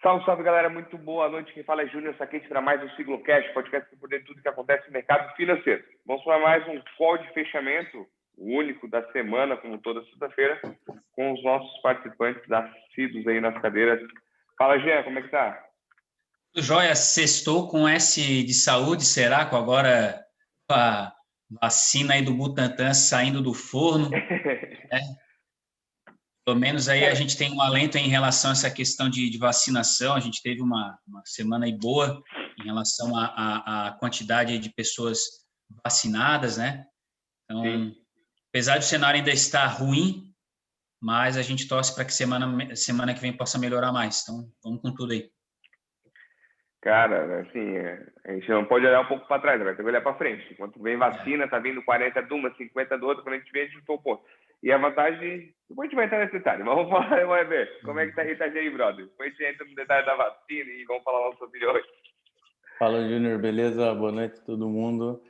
Salve, salve, galera. Muito boa noite. Quem fala é Júnior Saquete para mais um Siglocast, podcast por dentro de tudo que acontece no mercado financeiro. Vamos para mais um call de fechamento, o único da semana, como toda sexta-feira, com os nossos participantes assíduos aí nas cadeiras. Fala, Jean, como é que tá? Tudo jóia, sextou com S de saúde, será? Com agora a vacina aí do Butantan saindo do forno, né? Pelo menos aí a gente tem um alento em relação a essa questão de vacinação. A gente teve uma semana aí boa em relação à quantidade de pessoas vacinadas, né? Sim. Então, apesar do cenário ainda estar ruim, mas a gente torce para que semana que vem possa melhorar mais. Então, vamos com tudo aí. Cara, assim, a gente não pode olhar um pouco para trás, vai ter que olhar para frente. Enquanto vem vacina, tá vindo 40 de uma, 50 do outro, quando a gente vê, a gente topou. E a vantagem, depois a gente vai entrar nesse detalhe, mas vamos falar, vamos ver, como é que tá a Itajaí aí, brother? Depois a gente entra no detalhe da vacina e vamos falar nossa opinião hoje. Fala, Júnior, beleza? Boa noite a todo mundo.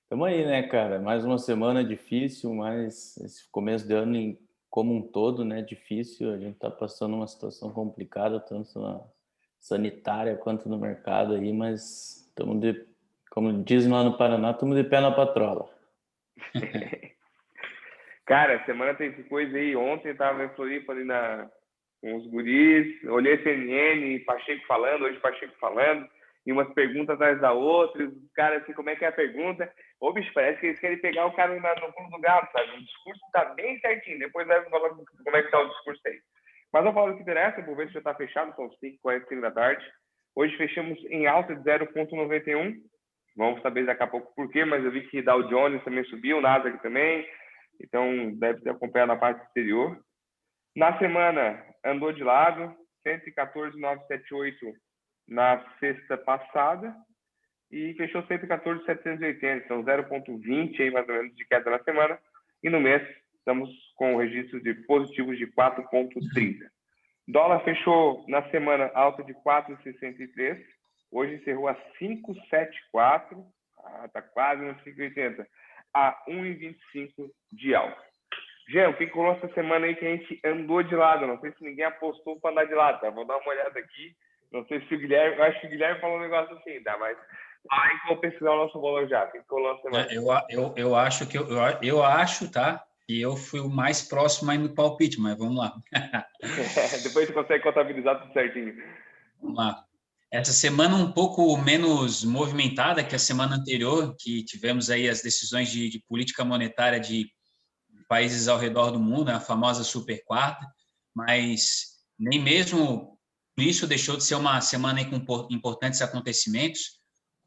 Estamos aí, né, cara? Mais uma semana difícil, mas esse começo de ano como um todo, né, difícil. A gente tá passando uma situação complicada, tanto na sanitária quanto no mercado aí, mas estamos como dizem lá no Paraná, estamos de pé na patrola. Cara, semana tem coisa aí. Ontem eu tava em Floripa ali com os guris, olhei CNN, Pacheco falando, hoje Pacheco falando, e umas perguntas atrás da outra, os caras assim, como é que é a pergunta? Ô, bicho, parece que eles querem pegar o cara no pulo do gato, sabe? O discurso tá bem certinho, depois vai falar como é que tá o discurso aí. Mas vamos falar do que interessa, vou ver se já tá fechado, são 5h45 da tarde. Hoje fechamos em alta de 0,91, vamos saber daqui a pouco por quê, mas eu vi que Dow Jones também subiu, Nasdaq também, então deve ter acompanhado na parte exterior. Na semana, andou de lado, 114,978 na sexta passada e fechou 114,780, então 0,20 aí mais ou menos de queda na semana. E no mês, estamos com registros de positivos de 4,30. Dólar fechou na semana alta de 4,63, hoje encerrou a 5,74, está quase no 5,80, a 1,25 de alta. Jean, o que rolou essa semana aí que a gente andou de lado? Não sei se ninguém apostou para andar de lado, tá? Vou dar uma olhada aqui. Não sei se o Guilherme... Eu acho que o Guilherme falou um negócio assim, tá? Mas aí que eu vou pesquisar o nosso valor já. O que rolou essa semana? Eu acho, tá? E eu fui o mais próximo aí no palpite, mas vamos lá. Depois você consegue contabilizar tudo certinho. Vamos lá. Essa semana um pouco menos movimentada que a semana anterior, que tivemos aí as decisões de política monetária de países ao redor do mundo, a famosa super quarta, mas nem mesmo por isso deixou de ser uma semana aí com importantes acontecimentos.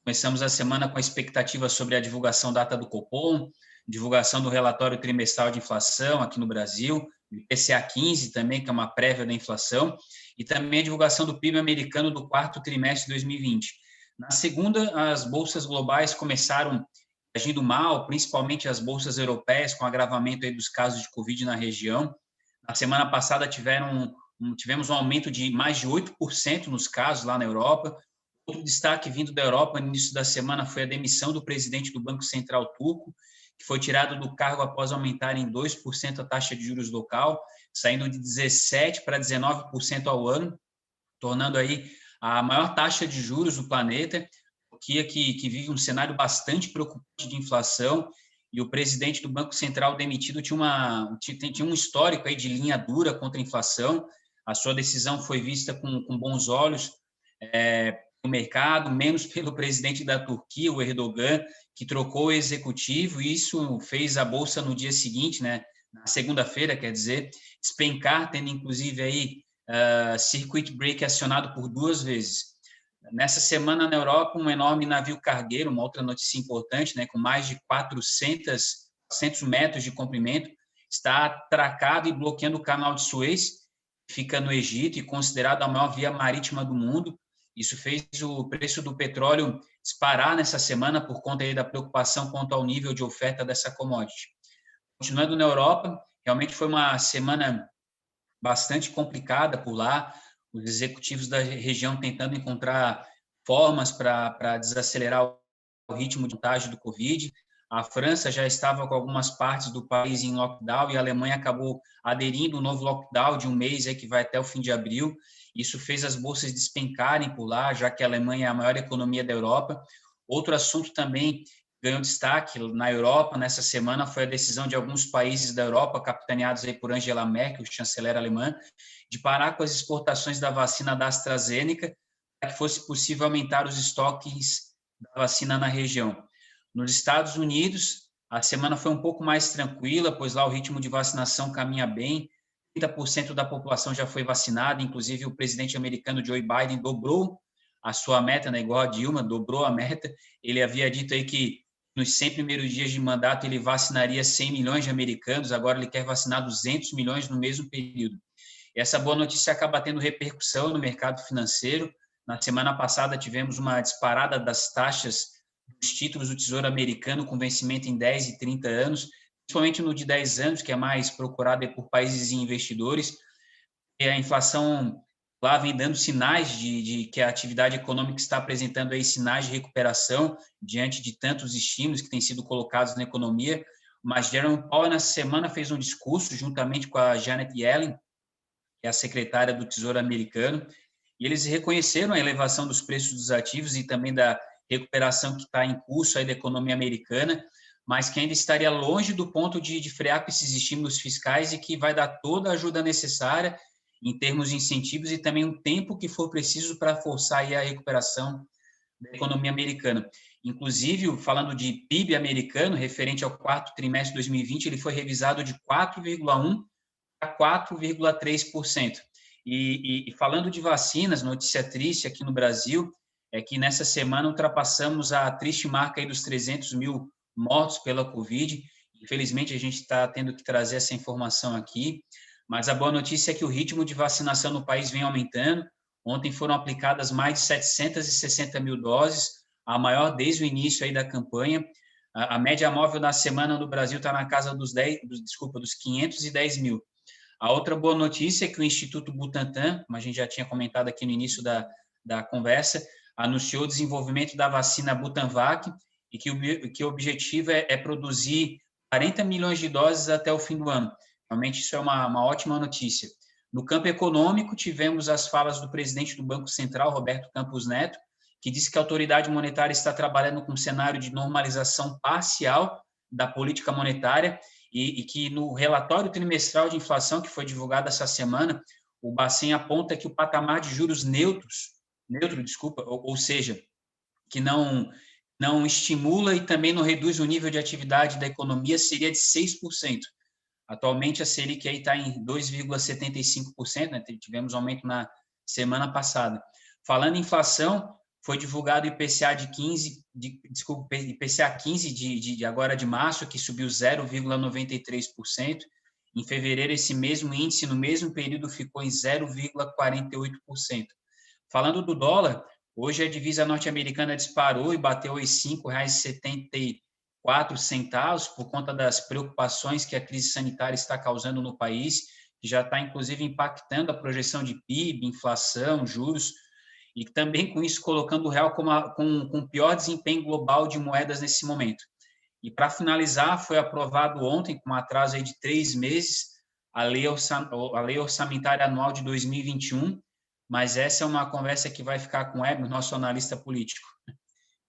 Começamos a semana com a expectativa sobre a divulgação da ata do Copom, divulgação do relatório trimestral de inflação aqui no Brasil, IPCA 15 também, que é uma prévia da inflação, e também a divulgação do PIB americano do quarto trimestre de 2020. Na segunda, as bolsas globais começaram agindo mal, principalmente as bolsas europeias, com agravamento aí dos casos de Covid na região. Na semana passada tivemos um aumento de mais de 8% nos casos lá na Europa. Outro destaque vindo da Europa no início da semana foi a demissão do presidente do Banco Central turco, que foi tirado do cargo após aumentar em 2% a taxa de juros local, saindo de 17% para 19% ao ano, tornando aí a maior taxa de juros do planeta. Turquia que vive um cenário bastante preocupante de inflação, e o presidente do Banco Central demitido tinha um histórico aí de linha dura contra a inflação. A sua decisão foi vista com bons olhos no mercado, menos pelo presidente da Turquia, o Erdogan, que trocou o executivo, e isso fez a bolsa no dia seguinte, né, na segunda-feira, quer dizer, despencar, tendo inclusive aí circuit break acionado por 2 vezes. Nessa semana, na Europa, um enorme navio cargueiro, uma outra notícia importante, né, com mais de 400 metros de comprimento, está atracado e bloqueando o canal de Suez, que fica no Egito e considerado a maior via marítima do mundo. Isso fez o preço do petróleo disparar nessa semana por conta aí da preocupação quanto ao nível de oferta dessa commodity. Continuando na Europa, realmente foi uma semana bastante complicada por lá, os executivos da região tentando encontrar formas para desacelerar o ritmo de contágio do Covid. A França já estava com algumas partes do país em lockdown e a Alemanha acabou aderindo a um novo lockdown de um mês aí, que vai até o fim de abril. Isso fez as bolsas despencarem por lá, já que a Alemanha é a maior economia da Europa. Outro assunto também ganhou destaque na Europa nessa semana foi a decisão de alguns países da Europa, capitaneados aí por Angela Merkel, chanceler alemã, de parar com as exportações da vacina da AstraZeneca para que fosse possível aumentar os estoques da vacina na região. Nos Estados Unidos, a semana foi um pouco mais tranquila, pois lá o ritmo de vacinação caminha bem. 30% da população já foi vacinada, inclusive o presidente americano Joe Biden dobrou a sua meta, né, igual a Dilma, dobrou a meta. Ele havia dito aí que nos 100 primeiros dias de mandato ele vacinaria 100 milhões de americanos, agora ele quer vacinar 200 milhões no mesmo período. E essa boa notícia acaba tendo repercussão no mercado financeiro. Na semana passada tivemos uma disparada das taxas dos títulos do Tesouro Americano com vencimento em 10 e 30 anos, principalmente no de 10 anos, que é mais procurado por países e investidores. E a inflação lá vem dando sinais de que a atividade econômica está apresentando aí sinais de recuperação diante de tantos estímulos que têm sido colocados na economia. Mas Jerome Powell, nessa semana, fez um discurso juntamente com a Janet Yellen, que é a secretária do Tesouro Americano, e eles reconheceram a elevação dos preços dos ativos e também da recuperação que está em curso aí da economia americana, mas que ainda estaria longe do ponto de frear com esses estímulos fiscais e que vai dar toda a ajuda necessária em termos de incentivos e também o tempo que for preciso para forçar aí a recuperação da economia americana. Inclusive, falando de PIB americano, referente ao quarto trimestre de 2020, ele foi revisado de 4,1% a 4,3%. E falando de vacinas, notícia triste aqui no Brasil é que nessa semana ultrapassamos a triste marca aí dos 300 mil mortos pela Covid. Infelizmente, a gente está tendo que trazer essa informação aqui, mas a boa notícia é que o ritmo de vacinação no país vem aumentando. Ontem foram aplicadas mais de 760 mil doses, a maior desde o início aí da campanha. A média móvel da semana no Brasil está na casa dos 510 mil. A outra boa notícia é que o Instituto Butantan, como a gente já tinha comentado aqui no início da conversa, anunciou o desenvolvimento da vacina Butanvac e que o objetivo é produzir 40 milhões de doses até o fim do ano. Realmente isso é uma ótima notícia. No campo econômico, tivemos as falas do presidente do Banco Central, Roberto Campos Neto, que disse que a autoridade monetária está trabalhando com um cenário de normalização parcial da política monetária e que no relatório trimestral de inflação que foi divulgado essa semana, o Bacen aponta que o patamar de juros neutro, ou seja, que não estimula e também não reduz o nível de atividade da economia, seria de 6%. Atualmente, a Selic está em 2,75%, né? Tivemos aumento na semana passada. Falando em inflação, foi divulgado o IPCA IPCA 15 de agora de março, que subiu 0,93%. Em fevereiro, esse mesmo índice, no mesmo período, ficou em 0,48%. Falando do dólar, hoje a divisa norte-americana disparou e bateu os R$ 5,74 por conta das preocupações que a crise sanitária está causando no país, que já está, inclusive, impactando a projeção de PIB, inflação, juros, e também com isso colocando o real com o pior desempenho global de moedas nesse momento. E para finalizar, foi aprovado ontem, com um atraso aí de 3 meses, a lei orçamentária anual de 2021, mas essa é uma conversa que vai ficar com o Hébio, nosso analista político.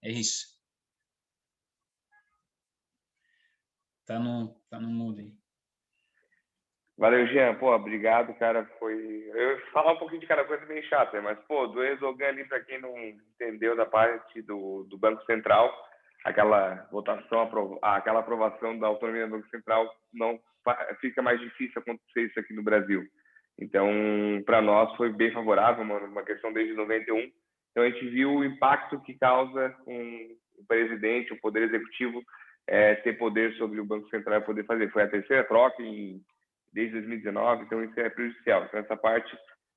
É isso. Tá no mudo aí. Valeu, Jean. Pô, obrigado, cara. Eu ia falar um pouquinho de cada coisa bem chata, mas, pô, do Erdogan ali, para quem não entendeu da parte do Banco Central, aquela votação, aquela aprovação da autonomia do Banco Central, não fica mais difícil acontecer isso aqui no Brasil. Então, para nós foi bem favorável, uma questão desde 91. Então, a gente viu o impacto que causa com o presidente, o Poder Executivo, ter poder sobre o Banco Central e poder fazer. Foi a terceira troca desde 2019, então isso é prejudicial. Então, essa parte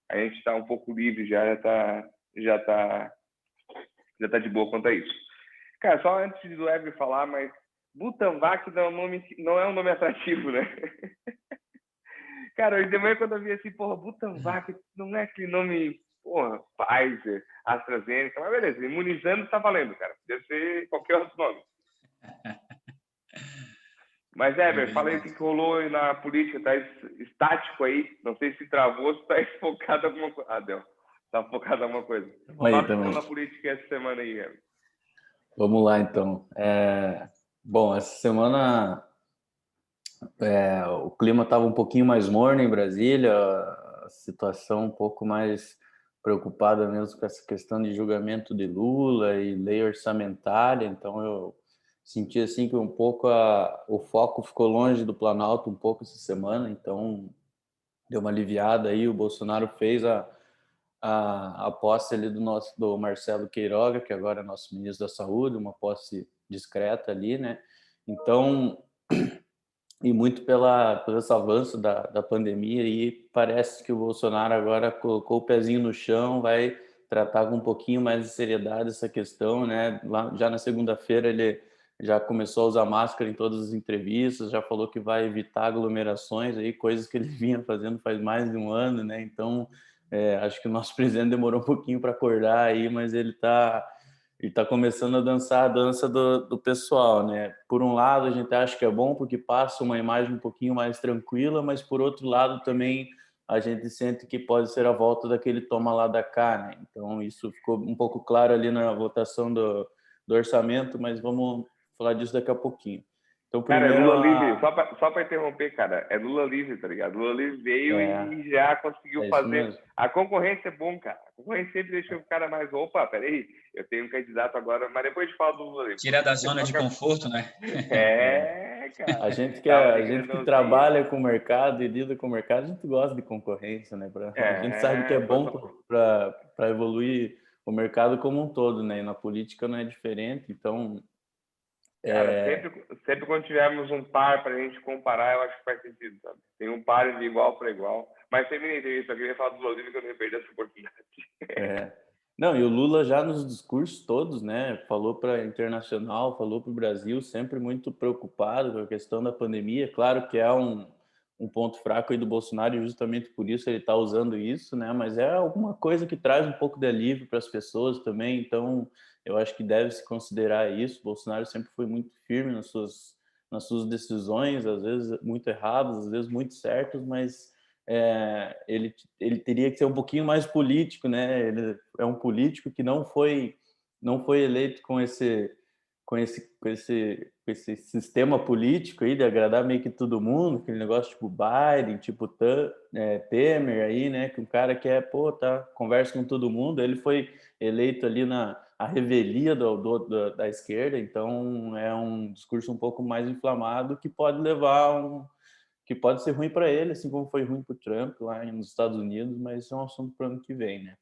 a gente está um pouco livre, já tá de boa quanto a isso. Cara, só antes do Hébio falar, mas Butanvac não é um nome atrativo, né? Cara, hoje de manhã quando eu vi assim, porra, Butanvac não é aquele nome, porra, Pfizer, AstraZeneca, mas beleza, imunizando tá valendo, cara. Deve ser qualquer outro nome. Mas, Heber, fala aí o que rolou aí na política. Tá estático aí. Não sei se travou, se tá focado em alguma coisa. Ah, deu. Tá focado em alguma coisa. Fala o que rolou na política essa semana aí, Heber. Vamos lá, então. Bom, essa semana o clima estava um pouquinho mais morno em Brasília, a situação um pouco mais preocupada mesmo com essa questão de julgamento de Lula e lei orçamentária. Então, eu senti assim que um pouco o foco ficou longe do Planalto um pouco essa semana, então deu uma aliviada aí. O Bolsonaro fez a posse ali do Marcelo Queiroga, que agora é nosso ministro da Saúde, uma posse discreta ali, né? Então, e muito por esse avanço da pandemia, e parece que o Bolsonaro agora colocou o pezinho no chão, vai tratar com um pouquinho mais de seriedade essa questão, né? Lá, já na segunda-feira ele já começou a usar máscara em todas as entrevistas, já falou que vai evitar aglomerações, aí, coisas que ele vinha fazendo faz mais de um ano, né? Então, acho que o nosso presidente demorou um pouquinho para acordar aí, mas ele está começando a dançar a dança do pessoal, né? Por um lado, a gente acha que é bom porque passa uma imagem um pouquinho mais tranquila, mas por outro lado também a gente sente que pode ser a volta daquele toma lá da cá, né? Então isso ficou um pouco claro ali na votação do orçamento, mas vamos falar disso daqui a pouquinho. Então, Cara, é primeiro, Lula livre. Só para interromper, cara, é Lula livre, tá ligado? Lula livre veio e já conseguiu isso fazer. mesmo. A concorrência é bom, cara. A concorrência sempre deixa o cara mais. Opa, peraí, eu tenho um candidato agora, mas depois a gente fala do Lula livre. Tira da zona de conforto, né? Cara. A gente que trabalha com o mercado e lida com o mercado, a gente gosta de concorrência, né? A gente sabe que é bom para evoluir o mercado como um todo, né? E na política não é diferente, então... Cara, sempre quando tivermos um par para a gente comparar, eu acho que faz sentido, sabe? Tem um par de igual para igual. Mas terminei isso, eu queria falar do Lula livre que eu não ia perder essa oportunidade. Não, e o Lula já nos discursos todos, né, falou para internacional, falou para o Brasil, sempre muito preocupado com a questão da pandemia. Claro que é um ponto fraco aí do Bolsonaro e justamente por isso ele está usando isso, né, mas é alguma coisa que traz um pouco de alívio para as pessoas também, então eu acho que deve se considerar isso. O Bolsonaro sempre foi muito firme nas suas decisões, às vezes muito erradas, às vezes muito certas, mas ele teria que ser um pouquinho mais político, né? Ele é um político que não foi eleito com esse sistema político aí de agradar meio que todo mundo, aquele negócio tipo Biden, tipo Temer aí, né? Que um cara que conversa com todo mundo. Ele foi eleito ali a revelia da esquerda, então é um discurso um pouco mais inflamado que pode que pode ser ruim para ele, assim como foi ruim para o Trump lá nos Estados Unidos, mas isso é um assunto para o ano que vem, né?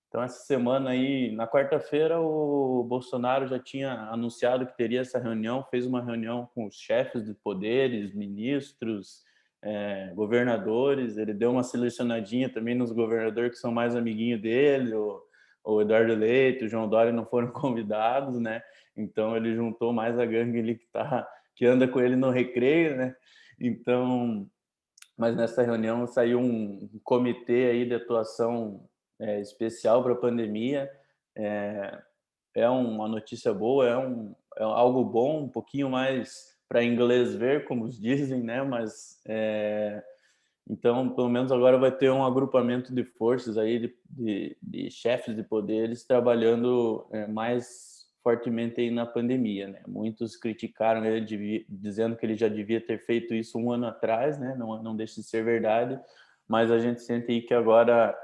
Então, essa semana aí, na quarta-feira, o Bolsonaro já tinha anunciado que teria essa reunião, fez uma reunião com os chefes de poderes, ministros, governadores. Ele deu uma selecionadinha também nos governadores que são mais amiguinhos dele, o Eduardo Leite, o João Dória não foram convidados, né? Então, ele juntou mais a gangue ali que anda com ele no recreio, né? Então, mas nessa reunião saiu um comitê aí de atuação especial para a pandemia. É uma notícia boa, é algo bom, um pouquinho mais para inglês ver, como dizem, né? Mas então, pelo menos agora vai ter um agrupamento de forças aí de chefes de poderes trabalhando mais fortemente aí na pandemia, né? Muitos criticaram ele dizendo que ele já devia ter feito isso um ano atrás, né? Não deixa de ser verdade, mas a gente sente aí que agora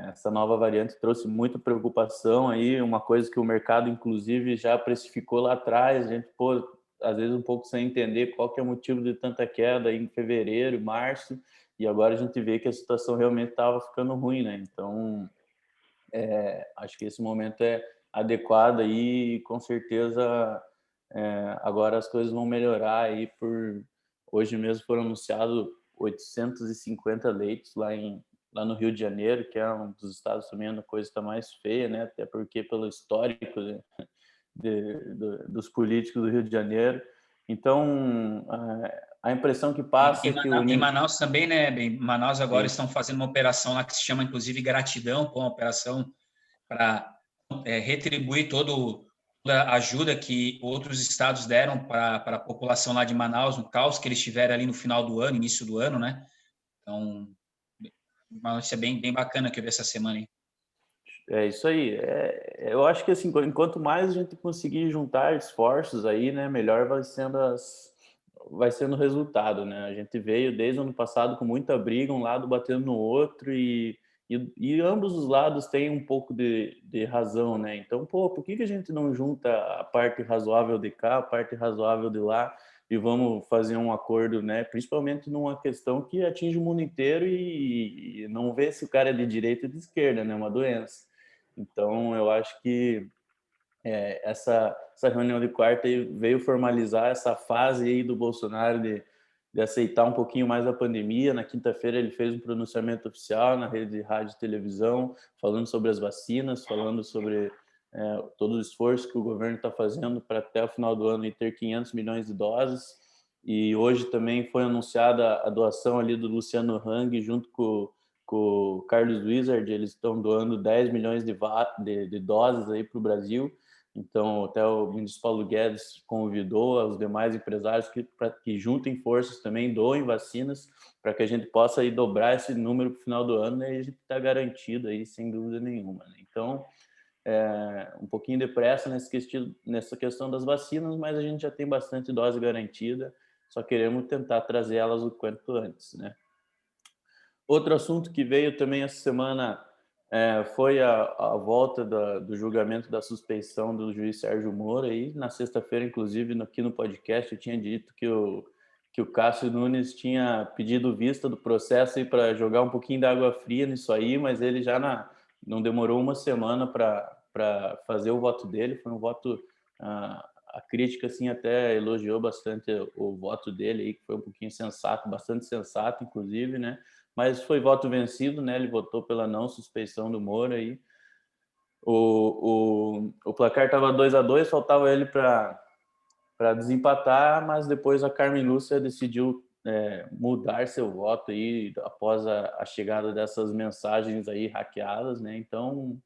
essa nova variante trouxe muita preocupação aí, uma coisa que o mercado inclusive já precificou lá atrás. A gente às vezes um pouco sem entender qual que é o motivo de tanta queda em fevereiro, março, e agora a gente vê que a situação realmente estava ficando ruim, né? Então, acho que esse momento é adequado aí, e com certeza agora as coisas vão melhorar aí. Hoje mesmo foram anunciados 850 leitos lá no Rio de Janeiro, que é um dos estados também onde a coisa está mais feia, né? Até porque pelo histórico dos políticos do Rio de Janeiro. Então, a impressão que passa é que em Manaus também, né? Em Manaus agora Sim. estão fazendo uma operação lá que se chama, inclusive, Gratidão, com uma operação para retribuir todo a ajuda que outros estados deram para a população lá de Manaus, no caos que eles tiveram ali no final do ano, início do ano, né? Então, uma notícia bem bacana que eu vi essa semana, hein? É isso aí. Eu acho que assim, enquanto mais a gente conseguir juntar esforços aí, né, melhor vai sendo o resultado, né? A gente veio desde o ano passado com muita briga, um lado batendo no outro e ambos os lados têm um pouco de razão, né? Então, pô, por que a gente não junta a parte razoável de cá, a parte razoável de lá e vamos fazer um acordo, né? Principalmente numa questão que atinge o mundo inteiro e não vê se o cara é de direita ou de esquerda, né? Uma doença. Então, eu acho que essa reunião de quarta veio formalizar essa fase aí do Bolsonaro de aceitar um pouquinho mais a pandemia. Na quinta-feira ele fez um pronunciamento oficial na rede de rádio e televisão, falando sobre as vacinas, falando sobre todo o esforço que o governo está fazendo para até o final do ano ter 500 milhões de doses. E hoje também foi anunciada a doação ali do Luciano Hang junto com o Carlos Wizard. Eles estão doando 10 milhões de doses aí para o Brasil. Então, até o ministro Paulo Guedes convidou os demais empresários para que juntem forças também, doem vacinas, para que a gente possa aí dobrar esse número para o final do ano, e a gente está garantido aí, sem dúvida nenhuma, né? Então, um pouquinho de pressa nessa questão das vacinas, mas a gente já tem bastante dose garantida, só queremos tentar trazer elas o quanto antes, né? Outro assunto que veio também essa semana foi a volta do julgamento da suspeição do juiz Sérgio Moro. Aí, na sexta-feira, inclusive, aqui no podcast, eu tinha dito que o Cássio Nunes tinha pedido vista do processo para jogar um pouquinho de água fria nisso aí, mas ele já não demorou uma semana para fazer o voto dele. Foi um voto... A crítica assim até elogiou bastante o voto dele aí, que foi um pouquinho sensato, bastante sensato, inclusive, né? Mas foi voto vencido, né? Ele votou pela não suspeição do Moro aí. O placar estava 2-2, faltava ele para desempatar, mas depois a Carmen Lúcia decidiu mudar seu voto aí após a chegada dessas mensagens aí hackeadas, né? Então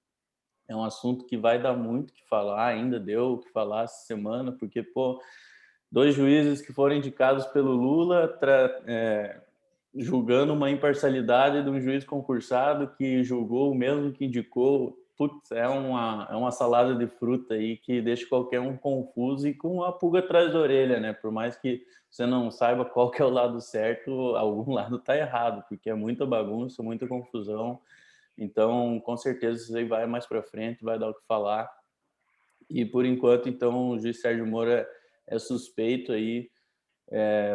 é um assunto que vai dar muito o que falar, ainda deu o que falar essa semana, porque, pô, 2 juízes que foram indicados pelo Lula julgando uma imparcialidade de um juiz concursado que julgou o mesmo que indicou. Putz, é uma salada de fruta aí que deixa qualquer um confuso e com a pulga atrás da orelha, né? Por mais que você não saiba qual que é o lado certo, algum lado tá errado, porque é muita bagunça, muita confusão. Então, com certeza, isso aí vai mais para frente, vai dar o que falar. E, por enquanto, então, o juiz Sérgio Moro é suspeito aí,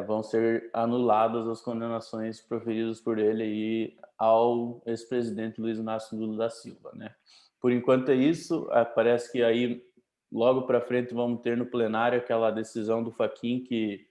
vão ser anuladas as condenações proferidas por ele aí ao ex-presidente Luiz Inácio Lula da Silva, né? Por enquanto é isso. Parece que aí logo para frente vamos ter no plenário aquela decisão do Fachin que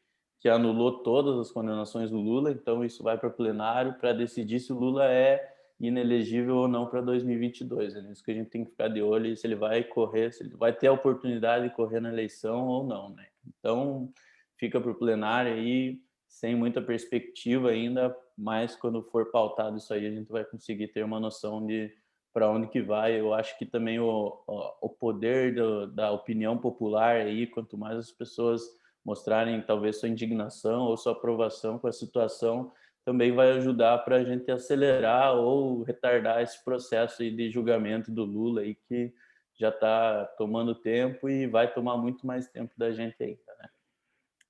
anulou todas as condenações do Lula. Então isso vai para o plenário para decidir se o Lula é inelegível ou não para 2022. É isso que a gente tem que ficar de olho, se ele vai correr, se ele vai ter a oportunidade de correr na eleição ou não, né? Então fica para o plenário aí, sem muita perspectiva ainda, mas quando for pautado isso aí, a gente vai conseguir ter uma noção de para onde que vai. Eu acho que também o poder da opinião popular aí, quanto mais as pessoas mostrarem talvez sua indignação ou sua aprovação com a situação, também vai ajudar para a gente acelerar ou retardar esse processo aí de julgamento do Lula aí, que já está tomando tempo e vai tomar muito mais tempo da gente ainda, né?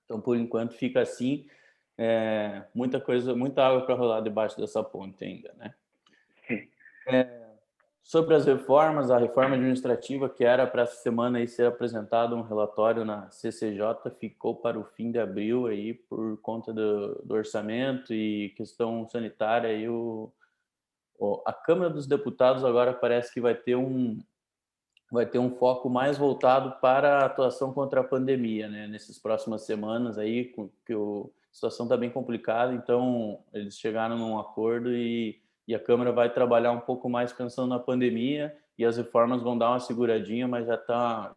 Então, por enquanto, fica assim. Muita coisa, muita água para rolar debaixo dessa ponte ainda, né? Sobre as reformas, a reforma administrativa, que era para essa semana aí ser apresentado um relatório na CCJ, ficou para o fim de abril aí por conta do orçamento e questão sanitária. Aí a Câmara dos Deputados agora parece que vai ter um foco mais voltado para a atuação contra a pandemia, né? Nessas próximas semanas aí, que a situação está bem complicada, então eles chegaram num acordo e a Câmara vai trabalhar um pouco mais pensando na pandemia e as reformas vão dar uma seguradinha, mas já tá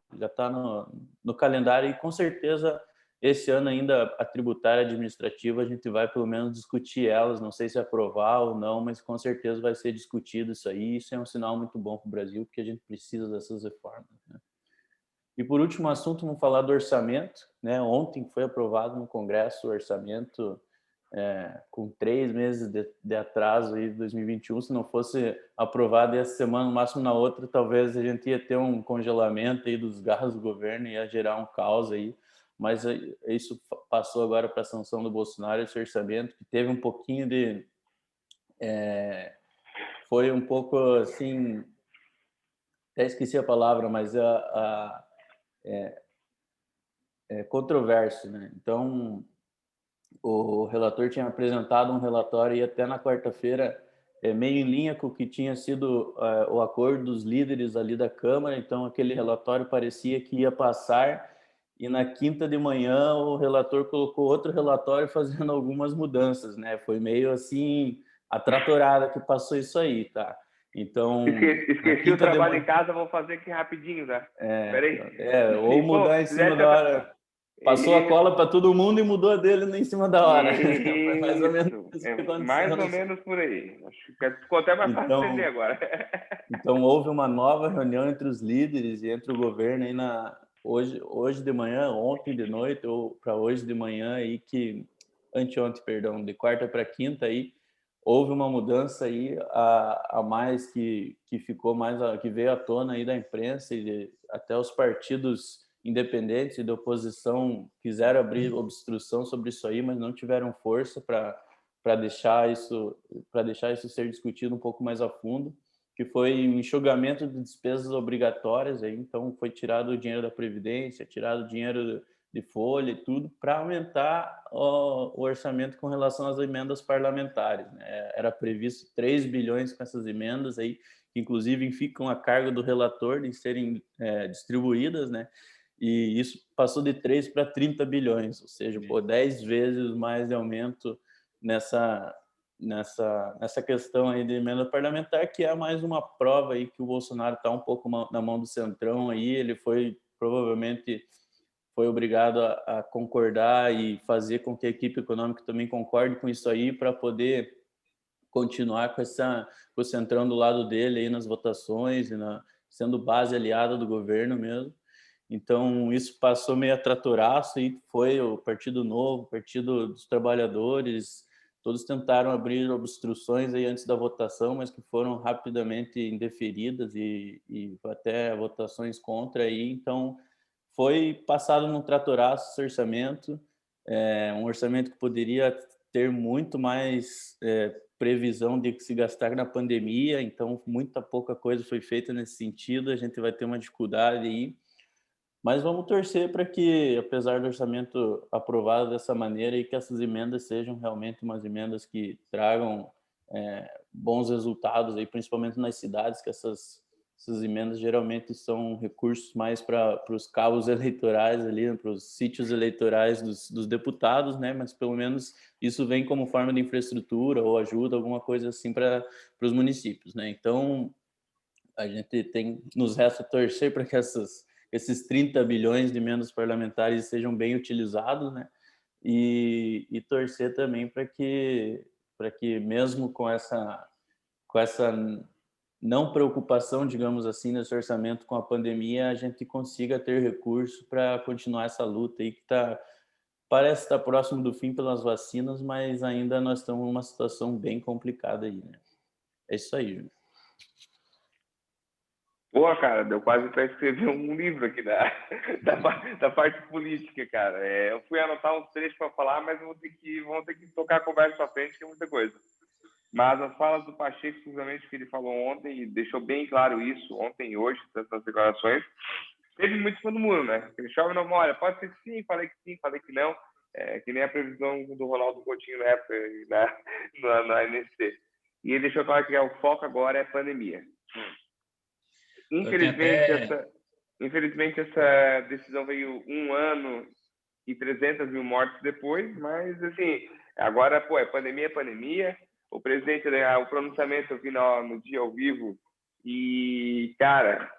no calendário e com certeza esse ano ainda a tributária administrativa a gente vai pelo menos discutir elas, não sei se aprovar ou não, mas com certeza vai ser discutido isso aí. Isso é um sinal muito bom para o Brasil, porque a gente precisa dessas reformas, né? E por último assunto, vamos falar do orçamento, né? Ontem foi aprovado no Congresso o orçamento com 3 meses de atraso aí de 2021. Se não fosse aprovado essa semana, no máximo na outra, talvez a gente ia ter um congelamento aí dos gastos do governo, ia gerar um caos aí. Mas isso passou agora para a sanção do Bolsonaro, esse orçamento, que teve um pouquinho de... foi um pouco assim... Até esqueci a palavra, mas controverso, né? Então, o relator tinha apresentado um relatório e até na quarta-feira meio em linha com o que tinha sido o acordo dos líderes ali da Câmara. Então, aquele relatório parecia que ia passar e na quinta de manhã o relator colocou outro relatório fazendo algumas mudanças, né? Foi meio assim, a tratorada que passou isso aí, tá? Então, esqueci o trabalho em casa, vou fazer aqui rapidinho, tá? Peraí. Ou mudar em cima da hora. Passou a cola para todo mundo e mudou a dele em cima da hora. Foi mais ou menos isso que aconteceu. Mais ou menos por aí. Acho que ficou até mais fácil de entender agora. Então, houve uma nova reunião entre os líderes e entre o governo aí hoje de manhã, ontem de noite, ou para hoje de manhã, aí anteontem, perdão, de quarta para quinta, aí, houve uma mudança aí a mais que ficou mais, que veio à tona aí da imprensa e até os partidos independentes e da oposição quiseram abrir obstrução sobre isso aí, mas não tiveram força para deixar isso ser discutido um pouco mais a fundo, que foi o enxugamento de despesas obrigatórias aí. Então foi tirado o dinheiro da previdência, tirado o dinheiro de folha e tudo para aumentar o orçamento com relação às emendas parlamentares, né? Era previsto 3 bilhões com essas emendas aí, que inclusive ficam a cargo do relator de serem distribuídas, né? E isso passou de 3 para 30 bilhões, ou seja, 10 vezes mais de aumento nessa questão aí de emenda parlamentar, que é mais uma prova aí que o Bolsonaro está um pouco na mão do Centrão aí. Ele provavelmente foi obrigado a concordar e fazer com que a equipe econômica também concorde com isso aí para poder continuar com o Centrão do lado dele aí nas votações e sendo base aliada do governo mesmo. Então, isso passou meio a tratoraço e foi o Partido Novo, o Partido dos Trabalhadores, todos tentaram abrir obstruções aí antes da votação, mas que foram rapidamente indeferidas e até votações contra aí. Então, foi passado num tratoraço esse orçamento, um orçamento que poderia ter muito mais previsão de se gastar na pandemia. Então, muita pouca coisa foi feita nesse sentido. A gente vai ter uma dificuldade aí. Mas vamos torcer para que, apesar do orçamento aprovado dessa maneira, e que essas emendas sejam realmente umas emendas que tragam bons resultados, aí, principalmente nas cidades, que essas emendas geralmente são recursos mais para os cabos eleitorais ali, para os sítios eleitorais dos deputados, né? Mas pelo menos isso vem como forma de infraestrutura ou ajuda, alguma coisa assim para os municípios, né? Então, a gente nos resta torcer para que esses 30 bilhões de emendas parlamentares sejam bem utilizados, né? E torcer também para que mesmo com essa não preocupação, digamos assim, nesse orçamento com a pandemia, a gente consiga ter recurso para continuar essa luta aí que parece estar próximo do fim pelas vacinas, mas ainda nós estamos numa situação bem complicada aí, né? É isso aí, Júnior. Pô, cara, deu quase para escrever um livro aqui da parte política, cara. Eu fui anotar uns trechos para falar, mas vamos ter que tocar a conversa para frente, que é muita coisa. Mas as falas do Pacheco, exclusivamente que ele falou ontem, e deixou bem claro isso, ontem e hoje, nas declarações, teve muito em cima do muro, né? Ele chove não molha, pode ser que sim, falei que não, que nem a previsão do Ronaldo Coutinho na época, na ANSC. E ele deixou claro que o foco agora é a pandemia. Infelizmente, essa decisão veio 1 ano e 300 mil mortes depois, mas, assim, agora, é pandemia. O presidente, o pronunciamento eu vi no dia ao vivo e, cara,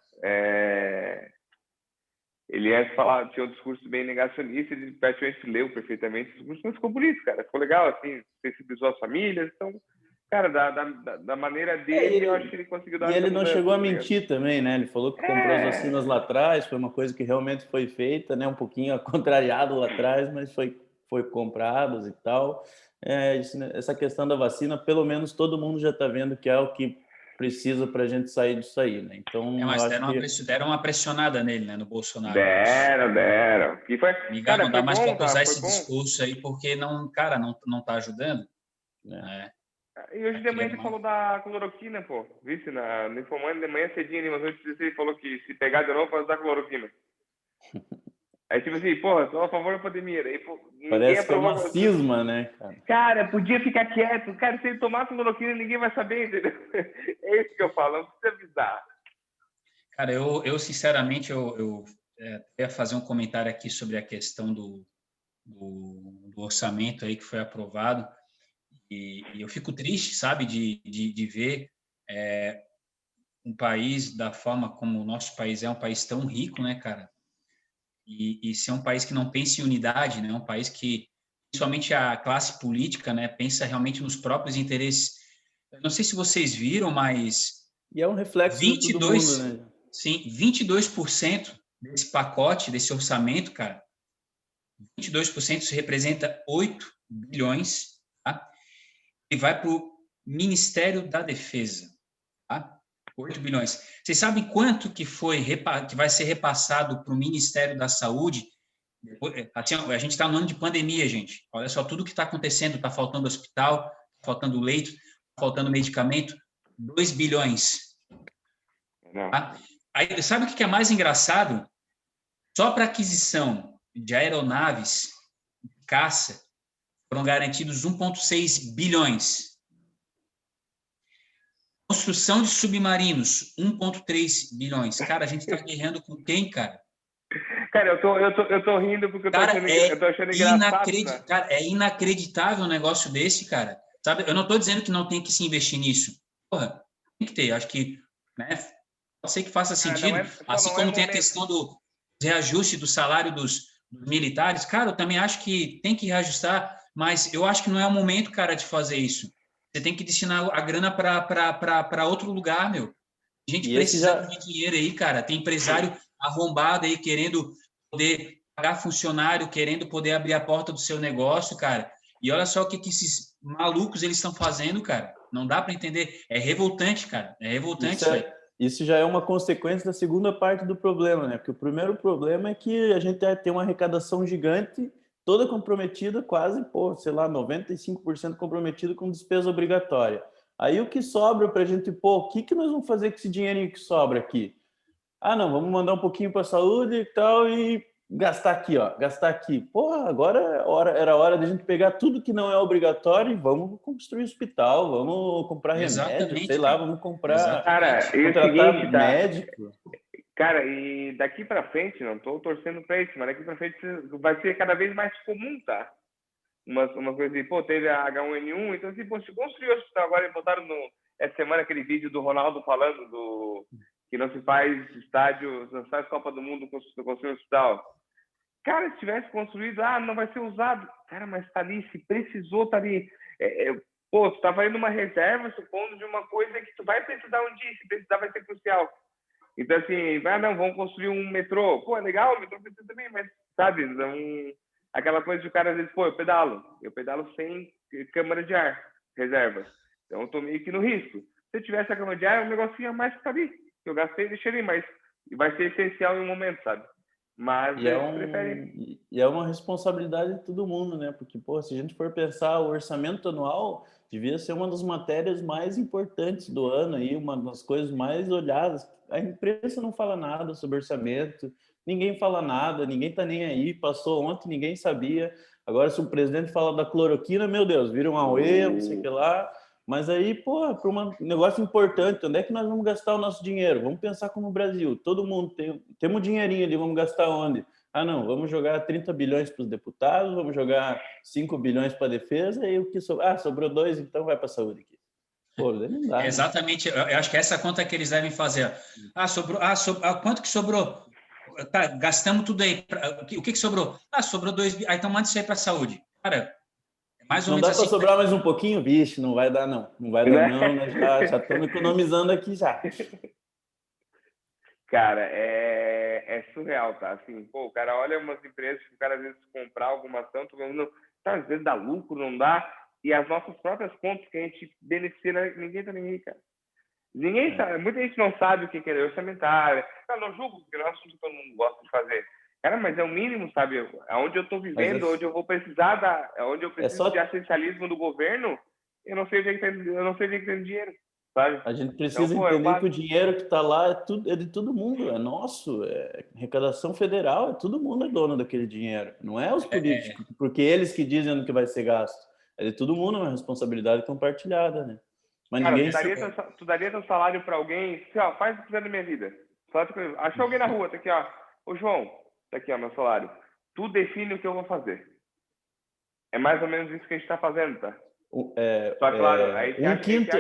ele antes tinha um discurso bem negacionista, ele praticamente leu perfeitamente o discurso, mas ficou bonito, cara. Ficou legal, assim, sensibilizou as famílias, então, Cara, da maneira dele, eu acho que ele conseguiu dar E ele essa não mudança, chegou a tá ligado? mentir também, né? Ele falou que comprou as vacinas lá atrás, foi uma coisa que realmente foi feita, né? Um pouquinho contrariado lá atrás, mas foi compradas e tal. Essa questão da vacina, pelo menos todo mundo já está vendo que é o que precisa para a gente sair disso aí, né? Então, eu Mas acho que... deram uma pressionada nele, né, no Bolsonaro. Deram. E foi, Miguel, cara, não foi dá mais para bom, tá? usar Foi esse bom. discurso aí, porque não, cara, não tá ajudando, né? né? E hoje de manhã ele Querendo falou da cloroquina, pô. Viste? No Infomani de manhã cedinho, ali, umas 8h16, ele falou que se pegar de novo, vai usar cloroquina. Aí, tipo assim, porra, sou a favor da pandemia. Aí, pô, ninguém Parece que é aprovou. uma cisma, né, cara? Cara, podia ficar quieto. Cara, se ele tomar cloroquina, ninguém vai saber, entendeu? É isso que eu falo, não precisa avisar. Cara, eu sinceramente, eu ia fazer um comentário aqui sobre a questão do orçamento aí que foi aprovado, e eu fico triste, sabe, de ver um país da forma como o nosso país é um país tão rico, né, cara? E ser um país que não pensa em unidade, né? Um país que, principalmente a classe política, né, pensa realmente nos próprios interesses. Eu não sei se vocês viram, mas E é um reflexo de todo mundo, 22, né? sim, 22% desse pacote, desse orçamento, cara, 22% isso representa 8 bilhões, tá? E vai para o Ministério da Defesa, tá? 8 bilhões. Vocês sabem quanto que vai ser repassado para o Ministério da Saúde? Assim, a gente está no ano de pandemia, gente. Olha só tudo que está acontecendo. Está faltando hospital, tá faltando leito, tá faltando medicamento. 2 bilhões. Tá? Aí, sabe o que é mais engraçado? Só para aquisição de aeronaves, caça, foram garantidos 1,6 bilhões. Construção de submarinos, 1,3 bilhões. Cara, a gente está guerreando com quem, cara? Cara, eu tô rindo porque Cara, eu tô achando engraçado, né? cara, é inacreditável um negócio desse, cara. Sabe? Eu não estou dizendo que não tem que se investir nisso. Porra, tem que ter. Acho que, né, pode ser que faça sentido. Assim Não é como tem a momento. questão do reajuste do salário dos militares. Cara, eu também acho que tem que reajustar, mas eu acho que não é o momento, cara, de fazer isso. Você tem que destinar a grana para outro lugar, meu. Gente E esse precisando já... de dinheiro aí, cara. Tem empresário arrombado aí querendo poder pagar funcionário, querendo poder abrir a porta do seu negócio, cara. E olha só o que esses malucos eles estão fazendo, cara. Não dá para entender. É revoltante, cara. É revoltante isso aí. Isso já é uma consequência da segunda parte do problema, né? Porque o primeiro problema é que a gente tem uma arrecadação gigante, toda comprometida, quase, pô, sei lá, 95% comprometida com despesa obrigatória. Aí o que sobra para a gente, pô, o que nós vamos fazer com esse dinheirinho que sobra aqui? Ah, não, vamos mandar um pouquinho para a saúde e tal e gastar aqui, ó, gastar aqui. Porra, agora era hora de a gente pegar tudo que não é obrigatório e vamos construir hospital, vamos comprar remédio, sei Exatamente, lá, cara. vamos comprar, Exatamente. Cara, e o contratar seguinte, tá? médico. Cara, e daqui pra frente, não tô torcendo pra isso, mas daqui pra frente vai ser cada vez mais comum, tá? Uma coisa assim, pô, teve a H1N1, então assim, pô, se construiu o hospital agora e botaram essa semana aquele vídeo do Ronaldo falando que não se faz estádio, não se faz Copa do Mundo construir um hospital. Cara, se tivesse construído, não vai ser usado. Cara, mas tá ali, se precisou, tá ali. Pô, tu tá fazendo uma reserva, supondo, de uma coisa que tu vai precisar um dia, se precisar vai ser crucial. Então, assim, não, vamos construir um metrô. Pô, é legal, o metrô precisa também, mas, sabe, não... Aquela coisa de o cara, às vezes, pô, eu pedalo sem câmara de ar, reserva. Então, eu tô meio que no risco. Se eu tivesse a câmara de ar, é um negocinho a mais que tá ali. Eu gastei e deixei ali, mas vai ser essencial em um momento, sabe? Mas e é uma responsabilidade de todo mundo, né? Porque, pô, se a gente for pensar, o orçamento anual devia ser uma das matérias mais importantes do ano aí, uma das coisas mais olhadas. A imprensa não fala nada sobre orçamento, ninguém fala nada, ninguém tá nem aí. Passou ontem, ninguém sabia. Agora, se o presidente fala da cloroquina, meu Deus, vira um auê, não sei o que lá. Mas aí, pô, para um negócio importante, onde é que nós vamos gastar o nosso dinheiro? Vamos pensar como o Brasil. Todo mundo temos dinheirinho ali, vamos gastar onde? Ah, não, vamos jogar 30 bilhões para os deputados, vamos jogar 5 bilhões para a defesa e o que sobrou? Ah, sobrou 2, então vai para a saúde aqui. Pô, não dá, né? Exatamente, eu acho que essa conta que eles devem fazer. Quanto que sobrou? Tá, gastamos tudo aí. O que sobrou? Sobrou 2 bilhões. Então manda isso aí para a saúde. Cara, Mais ou Não menos dá para assim. sobrar mais um pouquinho? Bicho, não vai dar não. Não vai dar não, nós já estamos economizando aqui já. Cara, é surreal, tá? Assim, pô, o cara olha umas empresas que o cara às vezes comprar alguma ação, tá, às vezes dá lucro, não dá, e as nossas próprias contas que a gente beneficia, ninguém tá nem aí, cara. Ninguém sabe, muita gente não sabe o que é orçamentária. Cara, não julgo, porque não é assunto que todo mundo gosta de fazer. Cara, mas é o mínimo, sabe? Aonde eu tô vivendo, onde eu vou precisar onde eu preciso de assistencialismo do governo, eu não sei onde é que tem dinheiro, sabe? A gente Então, precisa pô, é o entender que o básico. dinheiro que está lá é de todo mundo, é nosso, é arrecadação federal, todo mundo é dono daquele dinheiro. Não é os políticos, porque eles que dizem onde que vai ser gasto. É de todo mundo, é uma responsabilidade compartilhada, né? Mas Cara, ninguém tu daria teu salário para alguém, assim, ó, faz o que quiser na minha vida. Achou alguém na rua, tá aqui, ó. Ô, João, tá aqui, ó, meu salário. Tu define o que eu vou fazer. É mais ou menos isso que a gente tá fazendo, tá? Só claro, aí um quinto,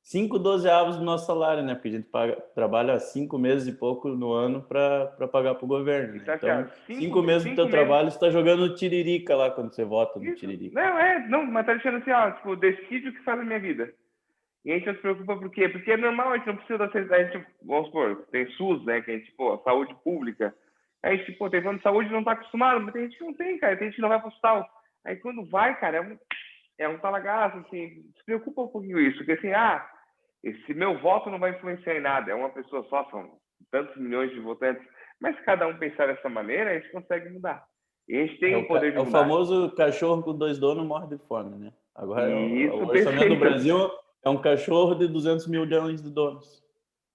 5/12 do nosso salário, né? Porque a gente trabalha 5 meses e pouco no ano para pagar para o governo, né? Então, 5 meses do teu trabalho, você está jogando tiririca lá quando você vota no tiririca. Não, mas tá deixando assim, ó, tipo, decide o que faz na minha vida. E a gente não se preocupa por quê? Porque é normal, a gente não precisa a gente, vamos supor, tem SUS, né, que a gente, pô, saúde pública. A gente, pô, tem plano de saúde não tá acostumado, mas tem gente que não tem, cara, tem gente que não vai pro hospital. Aí quando vai, cara, é um talagaço, assim, se preocupa um pouquinho isso, porque assim, esse meu voto não vai influenciar em nada, é uma pessoa só, são tantos milhões de votantes, mas se cada um pensar dessa maneira, a gente consegue mudar. E a gente tem o poder de mudar. É o famoso cachorro com 2 donos morre de fome, né? Agora, isso, o orçamento do Brasil é um cachorro de 200 milhões de donos.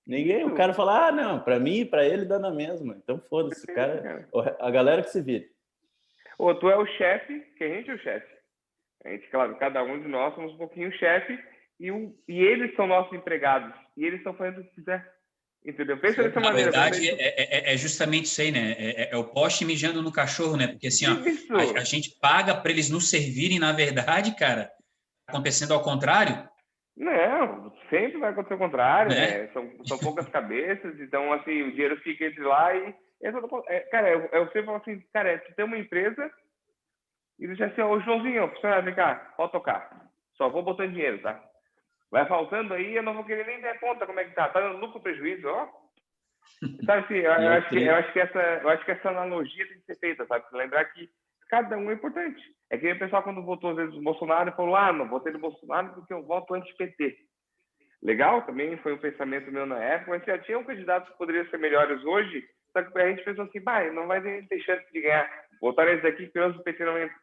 Ninguém, o cara fala, não, para mim e para ele dá na mesma. Então foda-se, cara, a galera que se vira. Ou tu é o chefe, que a gente é o chefe. A gente, claro, cada um de nós somos um pouquinho chefe e eles são nossos empregados. E eles estão fazendo o que quiser. Entendeu? Pensa dessa maneira. Na verdade, é justamente isso aí, né? É o poste mijando no cachorro, né? Porque assim, ó, a gente paga para eles nos servirem, na verdade, cara, acontecendo ao contrário. Não, sempre vai acontecer o contrário, né? São poucas cabeças, então, assim, o dinheiro fica entre lá e... cara, eu sempre falo assim, cara, tu tem uma empresa e diz assim, ô Joãozinho, funcionário, vem cá, pode tocar. Só vou botando dinheiro, tá? Vai faltando aí, eu não vou querer nem ver a conta, como é que tá. Tá dando lucro ou prejuízo, ó. Sabe assim, eu acho que essa analogia tem que ser feita, sabe? Lembrar que cada um é importante. É que o pessoal, quando votou, às vezes, o Bolsonaro, falou, não votei no Bolsonaro porque eu voto anti-PT. Legal, também foi um pensamento meu na época, mas já tinham candidatos que poderiam ser melhores hoje, só que a gente pensou assim, não vai ter chance de ganhar. Votaram esse daqui, pelo menos o PT não entra.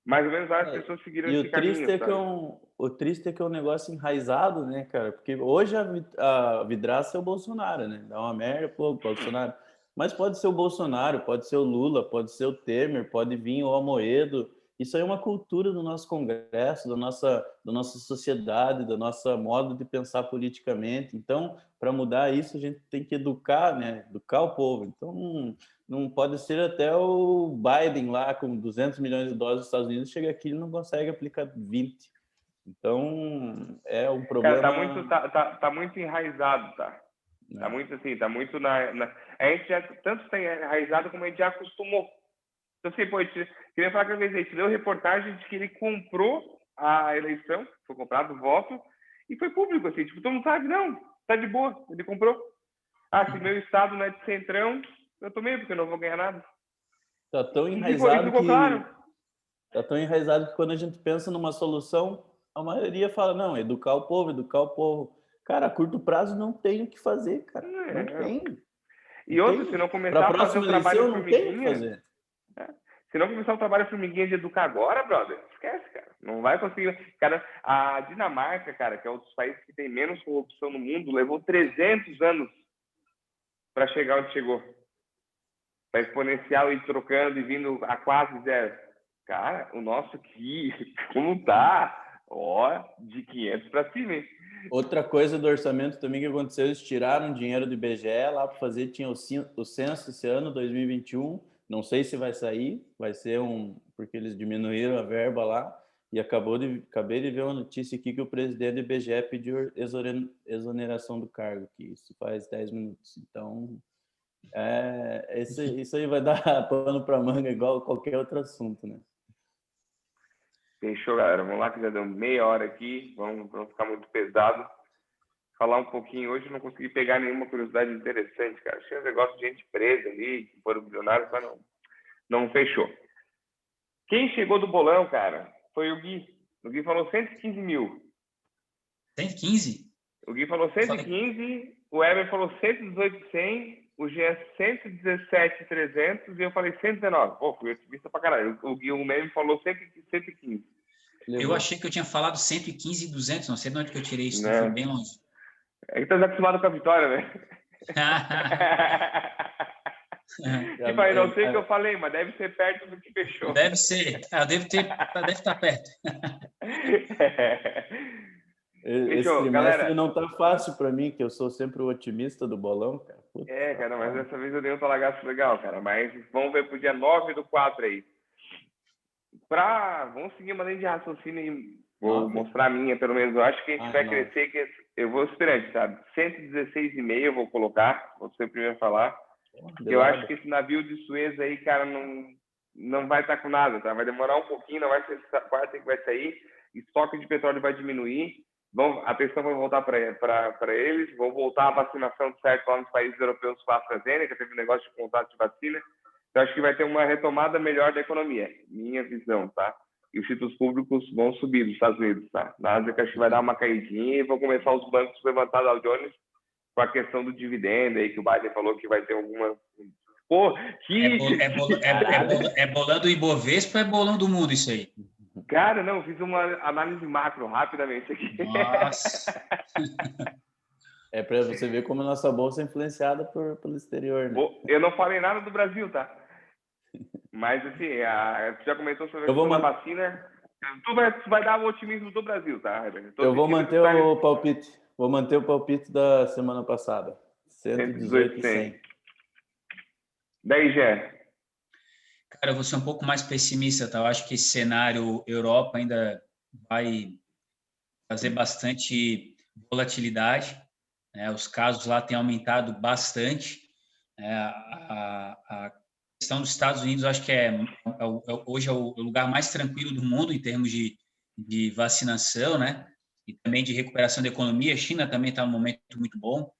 Mais ou menos várias pessoas seguiram esse caminho. O triste é que é um negócio enraizado, né, cara? Porque hoje a vidraça é o Bolsonaro, né? Dá uma merda, pô, o Bolsonaro. Mas pode ser o Bolsonaro, pode ser o Lula, pode ser o Temer, pode vir o Amoedo. Isso aí é uma cultura do nosso Congresso, da nossa sociedade, do nosso modo de pensar politicamente. Então, para mudar isso, a gente tem que educar, né? Educar o povo. Então, não pode ser até o Biden lá com 200 milhões de dólares dos Estados Unidos, chega aqui e não consegue aplicar 20. Então, é um problema... Cara, tá muito enraizado, tá? Tá muito assim, tá muito a gente já tanto está enraizado como a gente já acostumou. Então, assim, pô, queria falar que a gente leu reportagem de que ele comprou a eleição, foi comprado o voto, e foi público, assim, tipo, todo mundo sabe, não, tá de boa, ele comprou. Se meu estado não é de centrão, eu tomei, porque eu não vou ganhar nada. Tá tão enraizado claro. Tá tão enraizado que quando a gente pensa numa solução, a maioria fala, não, educar o povo, educar o povo. Cara, a curto prazo não tem o que fazer, cara. Não tem. E outra, se não começar a fazer o trabalho formiguinha... Se não começar o trabalho formiguinha de educar agora, brother, esquece, cara. Não vai conseguir. Cara, a Dinamarca, cara, que é um dos países que tem menos corrupção no mundo, levou 300 anos para chegar onde chegou. Para exponencial ir trocando e vindo a quase zero. Cara, o nosso aqui, como tá? De 500 para cima, hein? Outra coisa do orçamento também que aconteceu, eles tiraram dinheiro do IBGE lá para fazer, tinha o censo esse ano, 2021, não sei se vai sair, vai ser porque eles diminuíram a verba lá, e acabei de ver uma notícia aqui que o presidente do IBGE pediu exoneração do cargo, que isso faz 10 minutos. Então, isso aí vai dar pano para manga igual qualquer outro assunto, né? Fechou, galera. Vamos lá, que já deu meia hora aqui. Vamos ficar muito pesado. Falar um pouquinho. Hoje eu não consegui pegar nenhuma curiosidade interessante, cara. Tinha um negócio de gente presa ali, que foram bilionários, mas não fechou. Quem chegou do bolão, cara, foi o Gui. O Gui falou 115 mil. 115? O Gui falou 115, o Eber falou 118,100, o Jean 117,300 e eu falei 119. Pô, fui otimista pra caralho. O Gui, o Meme falou 115. Eu achei que eu tinha falado 115 e 200, não sei de onde que eu tirei isso, Não. foi bem longe. É que tá acostumado com a vitória, né? Tipo, aí não sei o que eu falei, mas deve ser perto do que fechou. Deve ser. Deve estar perto. Esse Fechou, trimestre galera. não tá fácil para mim, que eu sou sempre o otimista do bolão, cara. Puta, Cara, mas dessa vez eu dei um talagaço legal, cara. Mas vamos ver pro dia 9/4 aí. Vamos seguir uma linha de raciocínio e vou mostrar a minha, pelo menos. Eu acho que a gente vai crescer, que eu vou esperando, sabe? 116,5 eu vou colocar, vou ser o primeiro a falar. Eu acho que esse navio de Suez aí, cara, não vai estar com nada, tá? Vai demorar um pouquinho, não vai ser essa quarta que vai sair. Estoque de petróleo vai diminuir. A atenção vai voltar para eles. Vão voltar a vacinação certo lá nos países europeus com a AstraZeneca, teve um negócio de contrato de vacina. Então, acho que vai ter uma retomada melhor da economia, minha visão, tá? E os títulos públicos vão subir nos Estados Unidos, tá? Na Ásia, acho que vai dar uma caidinha e vão começar os bancos a levantar Dow Jones com a questão do dividendo aí, que o Biden falou que vai ter alguma... Pô, que... É bolão do Ibovespa ou é bolão do mundo isso aí? Cara, não, fiz uma análise macro rapidamente aqui. Nossa! É para você ver como a nossa bolsa é influenciada pelo exterior, né? Eu não falei nada do Brasil, tá? Mas, assim, você já comentou sobre a vacina. Tu vai dar o otimismo do Brasil, tá? Eu vou manter o palpite. Vou manter o palpite da semana passada. 118,100. Daí, Gé. Cara, eu vou ser um pouco mais pessimista, tá? Eu acho que esse cenário Europa ainda vai fazer bastante volatilidade, né? Os casos lá têm aumentado bastante. A questão dos Estados Unidos, eu acho que hoje é o lugar mais tranquilo do mundo em termos de vacinação, né? E também de recuperação da economia. A China também está num momento muito bom.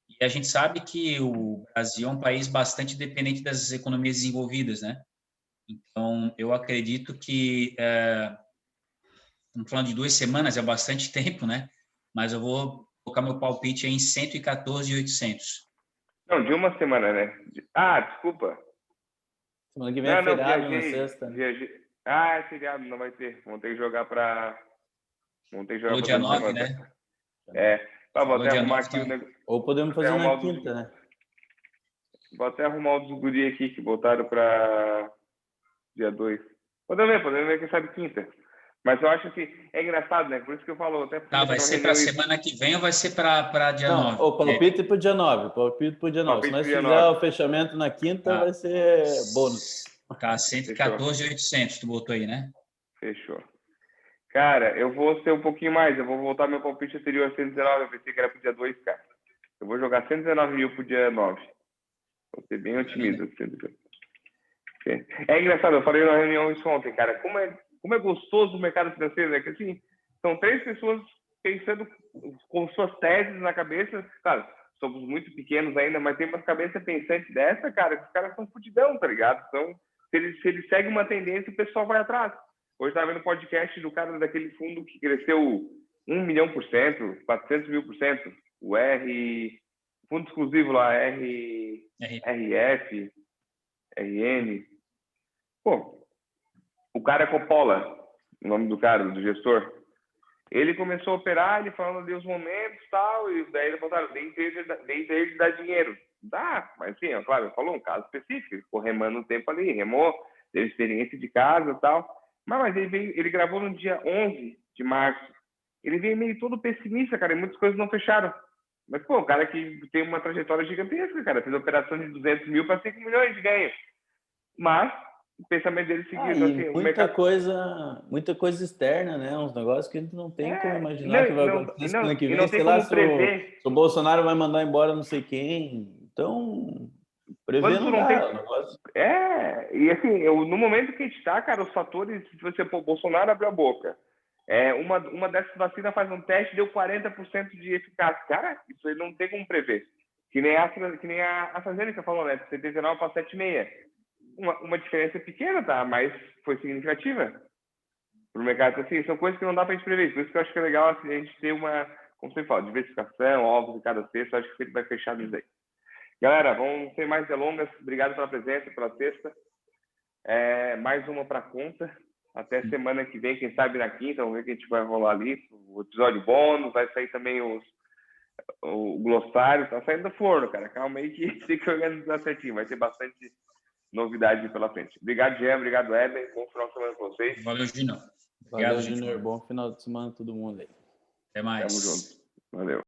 E a gente sabe que o Brasil é um país bastante dependente das economias desenvolvidas, né? Então, eu acredito que, estamos falando de 2 semanas, é bastante tempo, né? Mas eu vou colocar meu palpite em 114,800. Não, de uma semana, né? Desculpa. Semana que vem é feriado na sexta. Viajei. É feriado, não vai ter. Vamos ter que jogar para... Ou dia 9, né? Vou até arrumar aqui o negócio. Ou podemos fazer na quinta, né? Vou até arrumar o dos guri aqui, que botaram para dia 2. Podemos ver, quem sabe quinta. Mas eu acho que é engraçado, né? Por isso que eu falo. Até vai ser para semana que vem ou vai ser para dia 9? O palpite para o dia 9. Se nós fizer o fechamento na quinta, vai ser bônus. Tá, 114,800 tu botou aí, né? Fechou. Cara, eu vou ser um pouquinho mais. Eu vou voltar meu palpite anterior a 119. Eu pensei que era pro dia 2, cara. Eu vou jogar 119 mil pro dia 9. Vou ser bem otimista. É engraçado, eu falei na reunião isso ontem, cara. Como é gostoso o mercado financeiro, né? Que assim, são 3 pessoas pensando com suas teses na cabeça. Claro, somos muito pequenos ainda, mas tem umas cabeças pensantes dessa, cara, que os caras são fudidão, tá ligado? Então, se eles seguem uma tendência, o pessoal vai atrás. Hoje estava vendo um podcast do cara daquele fundo que cresceu 1 milhão%, 400 mil%, o fundo exclusivo lá, RF, RN. Pô, o cara é Coppola, o nome do cara, do gestor. Ele começou a operar, ele falando ali os momentos e tal, e daí ele falou, tem que dar dinheiro. Dá, mas sim, claro, ele falou um caso específico, ele ficou remando um tempo ali, remou, teve experiência de casa e tal. Mas ele gravou no dia 11 de março. Ele veio meio todo pessimista, cara, e muitas coisas não fecharam. Mas, pô, o cara que tem uma trajetória gigantesca, cara, fez operação de 200 mil para 5 milhões de ganho. Mas o pensamento dele seguiu. Assim, muita coisa externa, né? Uns negócios que a gente não tem como imaginar que vai acontecer semana que vem. Sei lá, se o Bolsonaro vai mandar embora não sei quem. Então, Prever não dá, negócio. E assim, no momento que a gente está, cara, os fatores, se você, pô, Bolsonaro abriu a boca, uma dessas vacinas faz um teste, deu 40% de eficácia. Cara, isso aí não tem como prever. Que nem a AstraZeneca falou, né? 79 para 7,6. Uma diferença pequena, tá? Mas foi significativa para o mercado. Assim, são coisas que não dá para a gente prever. Por isso que eu acho que é legal assim, a gente ter uma, como você fala, diversificação, ovos em cada sexta. Acho que ele vai fechar nisso aí. Galera, vamos sem mais delongas. Obrigado pela presença, pela sexta. Mais uma para conta. Até semana que vem, quem sabe na quinta, vamos ver o que a gente vai rolar ali. O episódio bônus, vai sair também o glossário. Tá saindo do forno, cara. Calma aí que tem que organizar certinho. Vai ter bastante novidade pela frente. Obrigado, Jean. Obrigado, Eber. Bom final de semana com vocês. Valeu, Gino. Valeu, Júnior. Bom final de semana a todo mundo aí. Até mais. Tamo junto. Valeu.